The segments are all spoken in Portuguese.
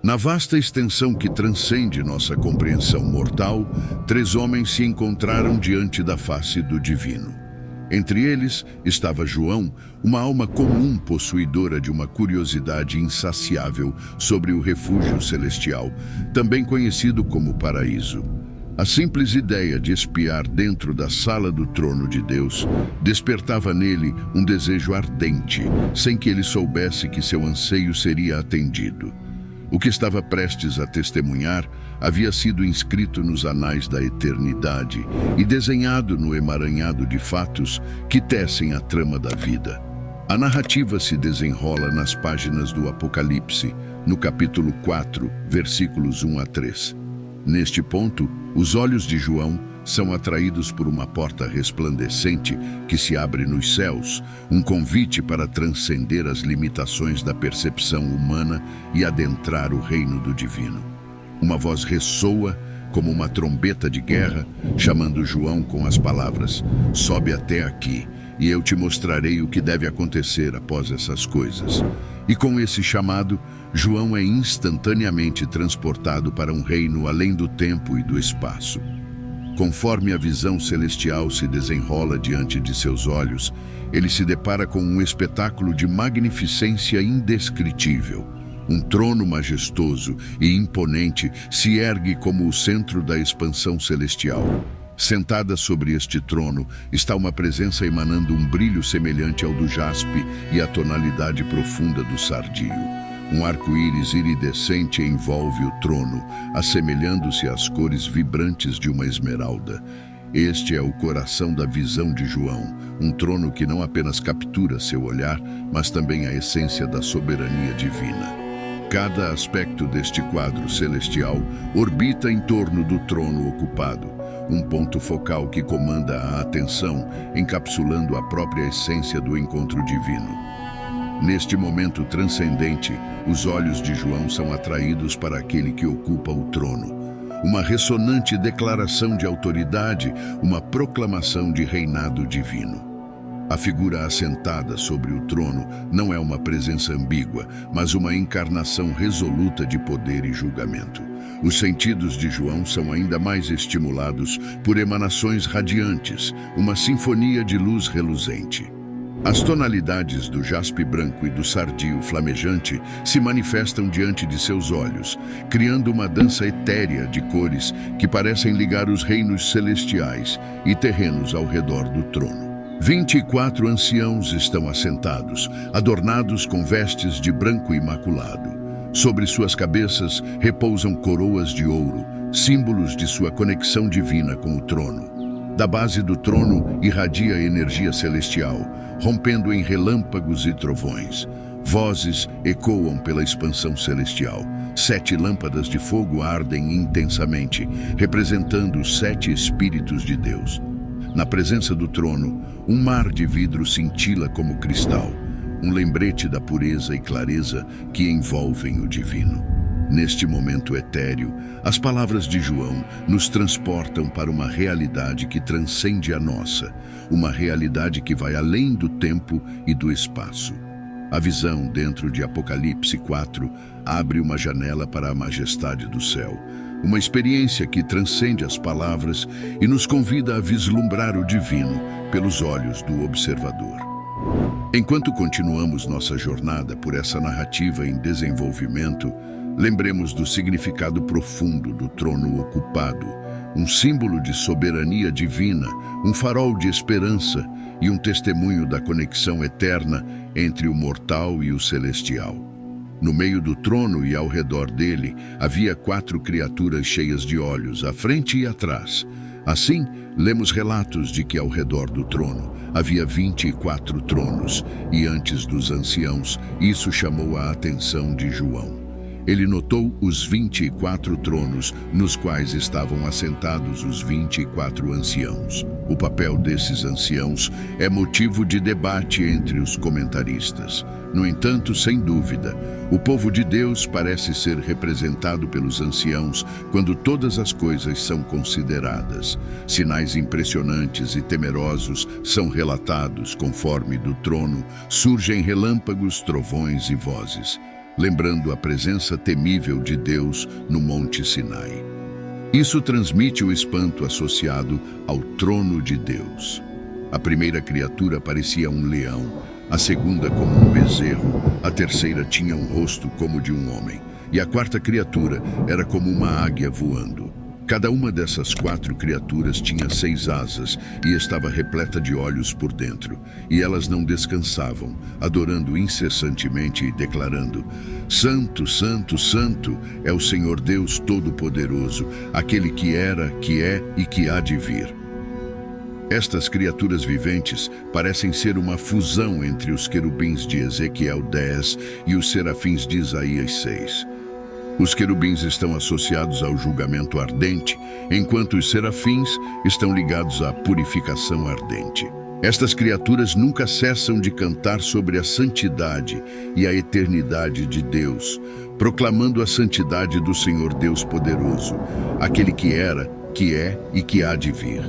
Na vasta extensão que transcende nossa compreensão mortal, 3 homens se encontraram diante da face do divino. Entre eles estava João, uma alma comum possuidora de uma curiosidade insaciável sobre o refúgio celestial, também conhecido como paraíso. A simples ideia de espiar dentro da sala do trono de Deus despertava nele um desejo ardente, sem que ele soubesse que seu anseio seria atendido. O que estava prestes a testemunhar havia sido inscrito nos anais da eternidade e desenhado no emaranhado de fatos que tecem a trama da vida. A narrativa se desenrola nas páginas do Apocalipse, no capítulo 4, versículos 1 a 3. Neste ponto, os olhos de João são atraídos por uma porta resplandecente que se abre nos céus, um convite para transcender as limitações da percepção humana e adentrar o reino do divino. Uma voz ressoa como uma trombeta de guerra, chamando João com as palavras: "Sobe até aqui, e eu te mostrarei o que deve acontecer após essas coisas." E com esse chamado, João é instantaneamente transportado para um reino além do tempo e do espaço. Conforme a visão celestial se desenrola diante de seus olhos, ele se depara com um espetáculo de magnificência indescritível. Um trono majestoso e imponente se ergue como o centro da expansão celestial. Sentada sobre este trono está uma presença emanando um brilho semelhante ao do jaspe e a tonalidade profunda do sardio. Um arco-íris iridescente envolve o trono, assemelhando-se às cores vibrantes de uma esmeralda. Este é o coração da visão de João, um trono que não apenas captura seu olhar, mas também a essência da soberania divina. Cada aspecto deste quadro celestial orbita em torno do trono ocupado, um ponto focal que comanda a atenção, encapsulando a própria essência do encontro divino. Neste momento transcendente, os olhos de João são atraídos para aquele que ocupa o trono. Uma ressonante declaração de autoridade, uma proclamação de reinado divino. A figura assentada sobre o trono não é uma presença ambígua, mas uma encarnação resoluta de poder e julgamento. Os sentidos de João são ainda mais estimulados por emanações radiantes, uma sinfonia de luz reluzente. As tonalidades do jaspe branco e do sardio flamejante se manifestam diante de seus olhos, criando uma dança etérea de cores que parecem ligar os reinos celestiais e terrenos ao redor do trono. 24 anciãos estão assentados, adornados com vestes de branco imaculado. Sobre suas cabeças repousam coroas de ouro, símbolos de sua conexão divina com o trono. Da base do trono irradia energia celestial, rompendo em relâmpagos e trovões. Vozes ecoam pela expansão celestial. 7 lâmpadas de fogo ardem intensamente, representando os 7 Espíritos de Deus. Na presença do trono, um mar de vidro cintila como cristal, um lembrete da pureza e clareza que envolvem o divino. Neste momento etéreo, as palavras de João nos transportam para uma realidade que transcende a nossa, uma realidade que vai além do tempo e do espaço. A visão dentro de Apocalipse 4 abre uma janela para a majestade do céu, uma experiência que transcende as palavras e nos convida a vislumbrar o divino pelos olhos do observador. Enquanto continuamos nossa jornada por essa narrativa em desenvolvimento, lembremos do significado profundo do trono ocupado, um símbolo de soberania divina, um farol de esperança e um testemunho da conexão eterna entre o mortal e o celestial. No meio do trono e ao redor dele havia 4 criaturas cheias de olhos, à frente e atrás. Assim, lemos relatos de que ao redor do trono havia 24 tronos, e antes dos anciãos, isso chamou a atenção de João. Ele notou os 24 tronos nos quais estavam assentados os 24 anciãos. O papel desses anciãos é motivo de debate entre os comentaristas. No entanto, sem dúvida, o povo de Deus parece ser representado pelos anciãos quando todas as coisas são consideradas. Sinais impressionantes e temerosos são relatados conforme do trono surgem relâmpagos, trovões e vozes. lembrando a presença temível de Deus no Monte Sinai. Isso transmite o espanto associado ao trono de Deus. A primeira criatura parecia um leão, a segunda como um bezerro, a terceira tinha um rosto como de um homem, e a quarta criatura era como uma águia voando. Cada uma dessas 4 criaturas tinha 6 asas e estava repleta de olhos por dentro, e elas não descansavam, adorando incessantemente e declarando: Santo, Santo, Santo é o Senhor Deus Todo-Poderoso, aquele que era, que é e que há de vir. Estas criaturas viventes parecem ser uma fusão entre os querubins de Ezequiel 10 e os serafins de Isaías 6. Os querubins estão associados ao julgamento ardente, enquanto os serafins estão ligados à purificação ardente. Estas criaturas nunca cessam de cantar sobre a santidade e a eternidade de Deus, proclamando a santidade do Senhor Deus Poderoso, aquele que era, que é e que há de vir.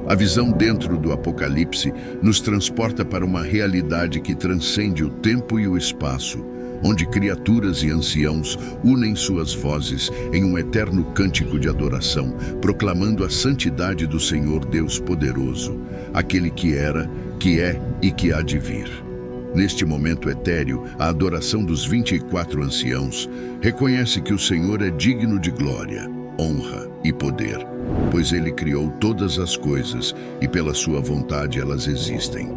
A visão dentro do Apocalipse nos transporta para uma realidade que transcende o tempo e o espaço, onde criaturas e anciãos unem suas vozes em um eterno cântico de adoração, proclamando a santidade do Senhor Deus Poderoso, aquele que era, que é e que há de vir. Neste momento etéreo, a adoração dos 24 anciãos reconhece que o Senhor é digno de glória, honra e poder, pois Ele criou todas as coisas e pela sua vontade elas existem.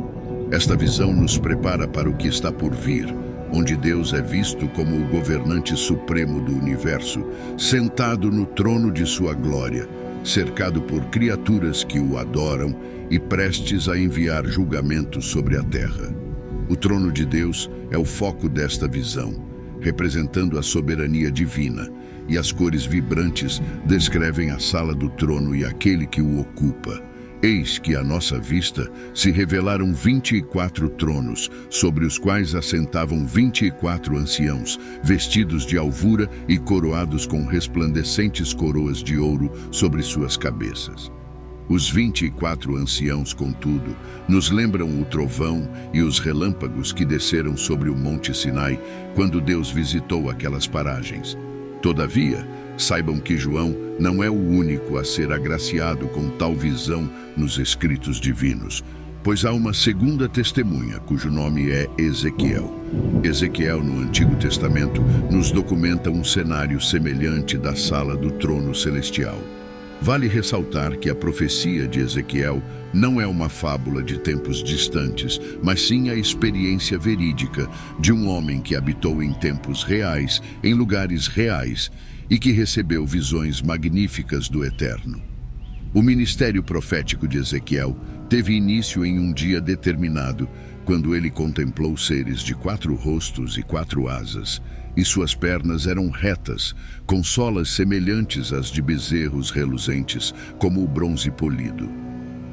Esta visão nos prepara para o que está por vir, onde Deus é visto como o governante supremo do universo, sentado no trono de sua glória, cercado por criaturas que o adoram e prestes a enviar julgamento sobre a terra. O trono de Deus é o foco desta visão, representando a soberania divina, e as cores vibrantes descrevem a sala do trono e aquele que o ocupa. Eis que à nossa vista se revelaram 24 tronos, sobre os quais assentavam 24 anciãos, vestidos de alvura e coroados com resplandecentes coroas de ouro sobre suas cabeças. Os 24 anciãos, contudo, nos lembram o trovão e os relâmpagos que desceram sobre o Monte Sinai quando Deus visitou aquelas paragens. Todavia, saibam que João não é o único a ser agraciado com tal visão nos escritos divinos, pois há uma segunda testemunha, cujo nome é Ezequiel. Ezequiel, no Antigo Testamento, nos documenta um cenário semelhante da sala do trono celestial. Vale ressaltar que a profecia de Ezequiel não é uma fábula de tempos distantes, mas sim a experiência verídica de um homem que habitou em tempos reais, em lugares reais, e que recebeu visões magníficas do Eterno. O ministério profético de Ezequiel teve início em um dia determinado, quando ele contemplou seres de 4 rostos e 4 asas, e suas pernas eram retas, com solas semelhantes às de bezerros reluzentes, como o bronze polido.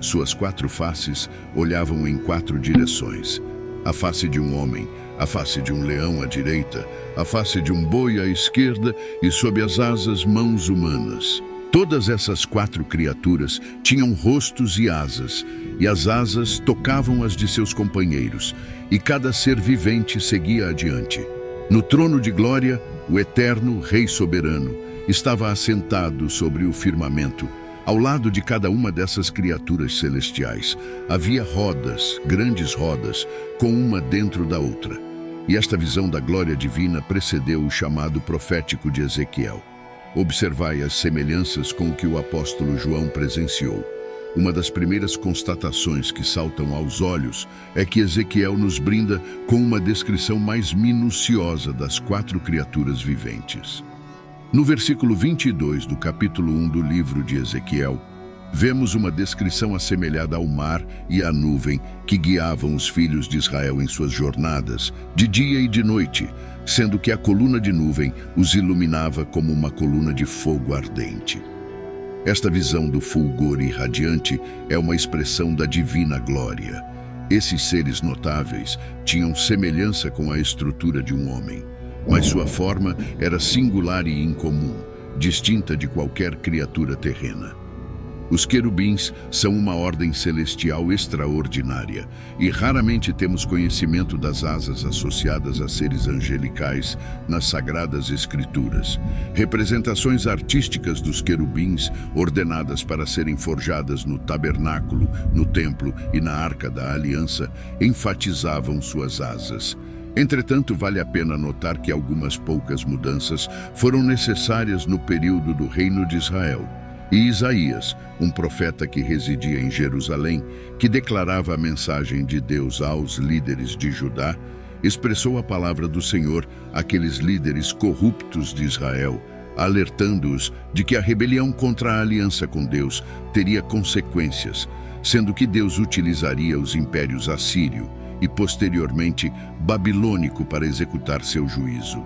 Suas 4 faces olhavam em 4 direções: a face de um homem, a face de um leão à direita, a face de um boi à esquerda e sob as asas mãos humanas. Todas essas 4 criaturas tinham rostos e as asas tocavam as de seus companheiros, e cada ser vivente seguia adiante. No trono de glória, o eterno Rei soberano estava assentado sobre o firmamento. Ao lado de cada uma dessas criaturas celestiais, havia rodas, grandes rodas, com uma dentro da outra. E esta visão da glória divina precedeu o chamado profético de Ezequiel. Observai as semelhanças com o que o apóstolo João presenciou. Uma das primeiras constatações que saltam aos olhos é que Ezequiel nos brinda com uma descrição mais minuciosa das 4 criaturas viventes. No versículo 22 do capítulo 1 do livro de Ezequiel, vemos uma descrição assemelhada ao mar e à nuvem que guiavam os filhos de Israel em suas jornadas, de dia e de noite, sendo que a coluna de nuvem os iluminava como uma coluna de fogo ardente. Esta visão do fulgor irradiante é uma expressão da divina glória. Esses seres notáveis tinham semelhança com a estrutura de um homem, mas sua forma era singular e incomum, distinta de qualquer criatura terrena. Os querubins são uma ordem celestial extraordinária e raramente temos conhecimento das asas associadas a seres angelicais nas Sagradas Escrituras. Representações artísticas dos querubins, ordenadas para serem forjadas no tabernáculo, no templo e na Arca da Aliança, enfatizavam suas asas. Entretanto, vale a pena notar que algumas poucas mudanças foram necessárias no período do Reino de Israel. E Isaías, um profeta que residia em Jerusalém, que declarava a mensagem de Deus aos líderes de Judá, expressou a palavra do Senhor àqueles líderes corruptos de Israel, alertando-os de que a rebelião contra a aliança com Deus teria consequências, sendo que Deus utilizaria os impérios assírio e, posteriormente, babilônico para executar seu juízo.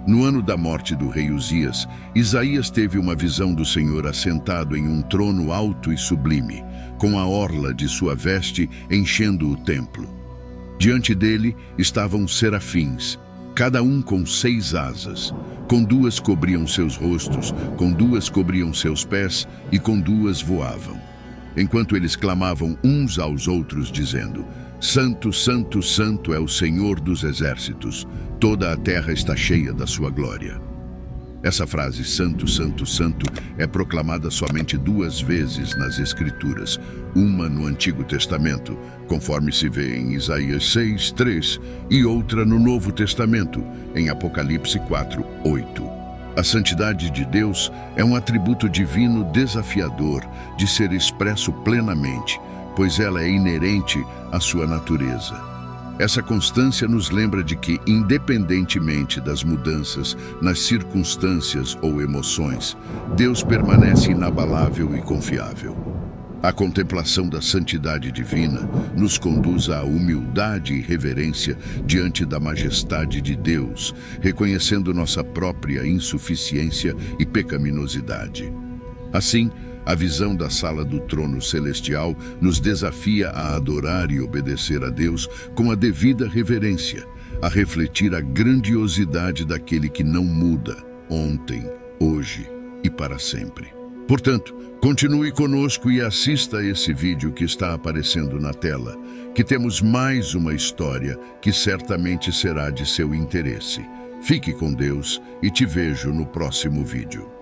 No ano da morte do rei Uzias, Isaías teve uma visão do Senhor assentado em um trono alto e sublime, com a orla de sua veste enchendo o templo. Diante dele estavam serafins, cada um com 6 asas. Com 2 cobriam seus rostos, com 2 cobriam seus pés e com 2 voavam. Enquanto eles clamavam uns aos outros, dizendo: Santo, Santo, Santo é o Senhor dos exércitos, toda a terra está cheia da sua glória. Essa frase, Santo, Santo, Santo, é proclamada somente 2 vezes nas Escrituras, uma no Antigo Testamento, conforme se vê em Isaías 6:3, e outra no Novo Testamento, em Apocalipse 4:8. A santidade de Deus é um atributo divino desafiador de ser expresso plenamente, pois ela é inerente à sua natureza. Essa constância nos lembra de que, independentemente das mudanças nas circunstâncias ou emoções, Deus permanece inabalável e confiável. A contemplação da santidade divina nos conduz à humildade e reverência diante da majestade de Deus, reconhecendo nossa própria insuficiência e pecaminosidade. Assim, a visão da sala do trono celestial nos desafia a adorar e obedecer a Deus com a devida reverência, a refletir a grandiosidade daquele que não muda, ontem, hoje e para sempre. Portanto, continue conosco e assista a esse vídeo que está aparecendo na tela, que temos mais uma história que certamente será de seu interesse. Fique com Deus e te vejo no próximo vídeo.